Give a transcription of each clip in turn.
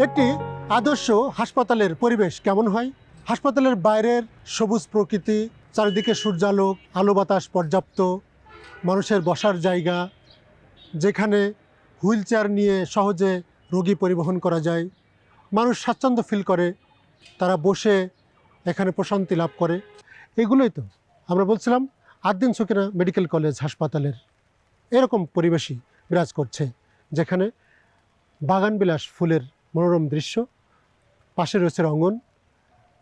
একটি আদর্শ হাসপাতালের পরিবেশ কেমন হয়? হাসপাতালের বাইরের সবুজ প্রকৃতি, চারিদিকে সূর্যালোক, আলো বাতাস পর্যাপ্ত, মানুষের বসার জায়গা, যেখানে হুইল চেয়ার নিয়ে সহজে রোগী পরিবহন করা যায়, মানুষ স্বাচ্ছন্দ্য ফিল করে, তারা বসে এখানে প্রশান্তি লাভ করে। এগুলোই তো আমরা বলছিলাম আদ্দিন সকিনা মেডিকেল কলেজ হাসপাতালের এরকম পরিবেশই বিরাজ করছে, যেখানে বাগানবিলাস ফুলের মনোরম দৃশ্য, পাশে রয়েছে রঙন,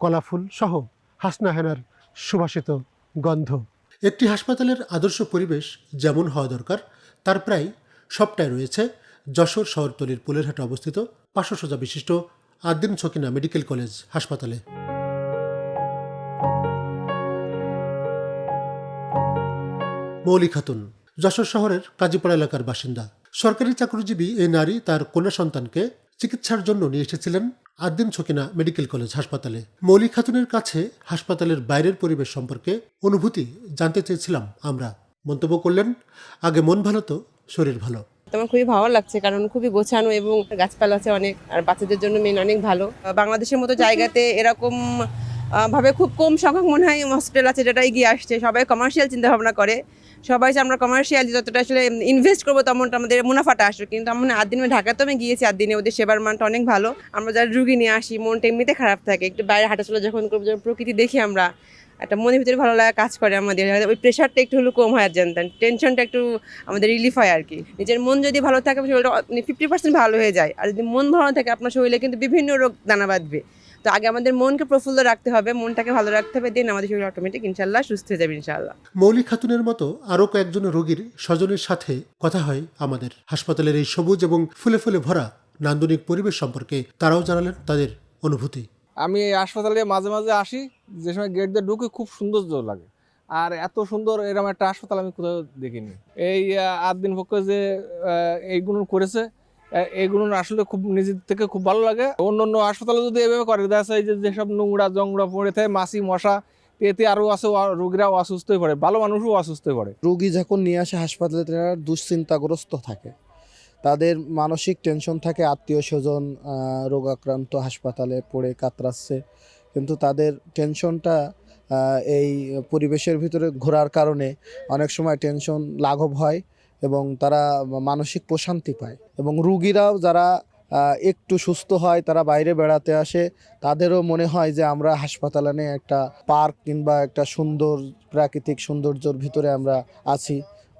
কলা ফুল সহ হাসনা হেনার সুবাসিত গন্ধ। একটি হাসপাতালের আদর্শ পরিবেশ যেমন হওয়া দরকার তার প্রায় সবটাই রয়েছে যশোর শহরতলির পুলেরহাটে অবস্থিত 500 শয্যা বিশিষ্ট আদ্দিন সকিনা মেডিকেল কলেজ হাসপাতালে। মৌলি খাতুন যশোর শহরের কাজীপাড়া এলাকার বাসিন্দা। সরকারি চাকরিজীবী এই নারী তার কন্যা সন্তানকে চিকিৎসার জন্য নিয়ে এসেছিলেন আদ্দিন সকিনা মেডিকেল কলেজ হাসপাতালে। মৌলি খাতুনের কাছে হাসপাতালের বাইরের পরিবেশ সম্পর্কে অনুভূতি জানতে চেয়েছিলাম আমরা। মন্তব্য করলেন, আগে মন ভালো তো শরীর ভালো। আমার খুবই ভালো লাগছে, কারণ খুবই গোছানো এবং গাছপালা আছে অনেক, আর বাচ্চাদের জন্য মেন অনেক ভালো। বাংলাদেশের মতো জায়গাতে এরকম ভাবে খুব কম সংখ্যক মনে হয় হসপিটাল আছে যেটা এগিয়ে আসছে। সবাই কমার্শিয়াল চিন্তা ভাবনা করে, সবাই আমরা কমার্শিয়াল যতটা আসলে ইনভেস্ট করবো তেমনটা আমাদের মুনাফাটা আসবে। কিন্তু আমার আদ্দিনে ঢাকাতে আমি গিয়েছি, আদ্দিনে ওদের সেবার মানটা অনেক ভালো। আমরা যারা রুগী নিয়ে আসি মনটা এমনিতে খারাপ থাকে, একটু বাইরে হাঁটাচলা যখন করবো, যখন প্রকৃতি দেখি আমরা একটা মনের ভিতরে ভালো লাগা কাজ করে আমাদের, ওই প্রেশারটা একটু হলেও কম হয়, জানতেন টেনশনটা একটু আমাদের রিলিফ হয় আর কি। নিজের মন যদি ভালো থাকে শরীরটা 50% ভালো হয়ে যায়, আর যদি মন ভালো থাকে আপনার শরীরে কিন্তু বিভিন্ন রোগ দানা বাঁধবে। তো আগে আমাদের মনকে প্রফুল্ল রাখতে হবে, মনটাকে ভালো রাখতে হবে, দেন আমাদের শরীর অটোমেটিক ইনশাল্লাহ সুস্থ হয়ে যাবে ইনশাল্লাহ। মৌলি খাতুনের মতো আরও কয়েকজন রোগীর স্বজনের সাথে কথা হয় আমাদের। হাসপাতালের এই সবুজ এবং ফুলে ফুলে ভরা নান্দনিক পরিবেশ সম্পর্কে তারাও জানালেন তাদের অনুভূতি। আমি এই হাসপাতালে মাঝে মাঝে আসি, যে সময় গেট দিয়ে ঢুকে খুব সৌন্দর্য লাগে, আর এত সুন্দর এরকম একটা হাসপাতাল আমি কোথাও দেখিনি। এই আদ্দিন পক্ষ যে এইগুলো করেছে, এইগুলো আসলে খুব নিজের থেকে খুব ভালো লাগে। অন্য অন্য হাসপাতালে যদি এভাবে করে দেখা যায় যেসব নোংরা জংরা পড়ে থাকে, মাছি মশা, এতে আরও আছে, রোগীরাও অসুস্থ হয়ে পড়ে, ভালো মানুষও অসুস্থ হয়ে পড়ে। রোগী যখন নিয়ে আসে হাসপাতালে তারা দুশ্চিন্তাগ্রস্ত থাকে, তাদের মানসিক টেনশন থাকে, আত্মীয় স্বজন রোগাক্রান্ত হাসপাতালে পড়ে কাতরাচ্ছে, কিন্তু তাদের টেনশনটা এই পরিবেশের ভিতরে ঘোরার কারণে অনেক সময় টেনশন লাঘব হয় এবং তারা মানসিক প্রশান্তি পায়। এবং রুগীরাও যারা একটু সুস্থ হয়, তারা বাইরে বেড়াতে আসে, তাদেরও মনে হয় যে আমরা হাসপাতালে একটা পার্ক কিংবা একটা সুন্দর প্রাকৃতিক সৌন্দর্যের ভিতরে আমরা আছি।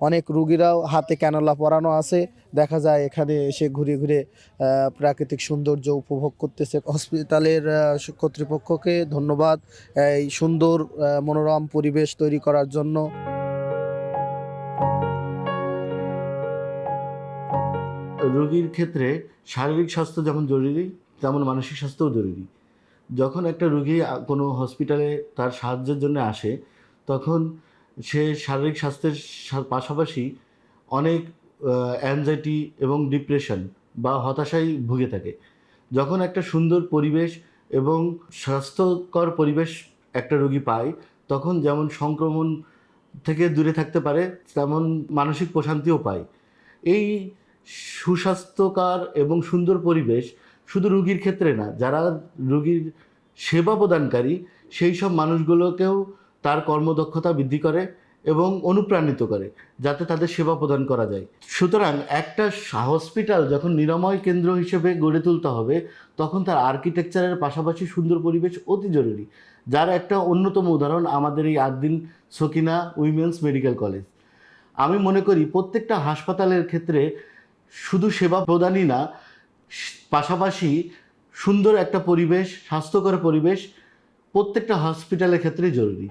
অনেক রুগীরাও হাতে ক্যানোলা পরানো আছে, দেখা যায় এখানে এসে ঘুরে ঘুরে প্রাকৃতিক সৌন্দর্য উপভোগ করতেছে। হসপিটালের কর্তৃপক্ষকে ধন্যবাদ এই সুন্দর মনোরম পরিবেশ তৈরি করার জন্য। রোগীর ক্ষেত্রে শারীরিক স্বাস্থ্য যেমন জরুরি, তেমন মানসিক স্বাস্থ্যও জরুরি। যখন একটা রোগী কোনো হসপিটালে তার সাহায্যের জন্য আসে, তখন সে শারীরিক স্বাস্থ্যের পাশাপাশি অনেক অ্যাংজাইটি এবং ডিপ্রেশন বা হতাশায় ভুগে থাকে। যখন একটা সুন্দর পরিবেশ এবং স্বাস্থ্যকর পরিবেশ একটা রোগী পায়, তখন যেমন সংক্রমণ থেকে দূরে থাকতে পারে, তেমন মানসিক প্রশান্তিও পায়। এই সুস্বাস্থ্যকর এবং সুন্দর পরিবেশ শুধু রোগীর ক্ষেত্রে না, যারা রোগীর সেবা প্রদানকারী সেই সব মানুষগুলোকেও তার কর্মদক্ষতা বৃদ্ধি করে এবং অনুপ্রাণিত করে, যাতে তাদের সেবা প্রদান করা যায়। সুতরাং একটা হসপিটাল যখন নিরাময় কেন্দ্র হিসেবে গড়ে তুলতে হবে, তখন তার আর্কিটেকচারের পাশাপাশি সুন্দর পরিবেশ অতি জরুরি, যার একটা অন্যতম উদাহরণ আমাদের এই Ad-din Sakina women's medical college. আমি মনে করি প্রত্যেকটা হাসপাতালের ক্ষেত্রে শুধু সেবা প্রদানই না, পাশাপাশি সুন্দর একটা পরিবেশ, স্বাস্থ্যকর পরিবেশ প্রত্যেকটা হসপিটালের ক্ষেত্রেই জরুরি।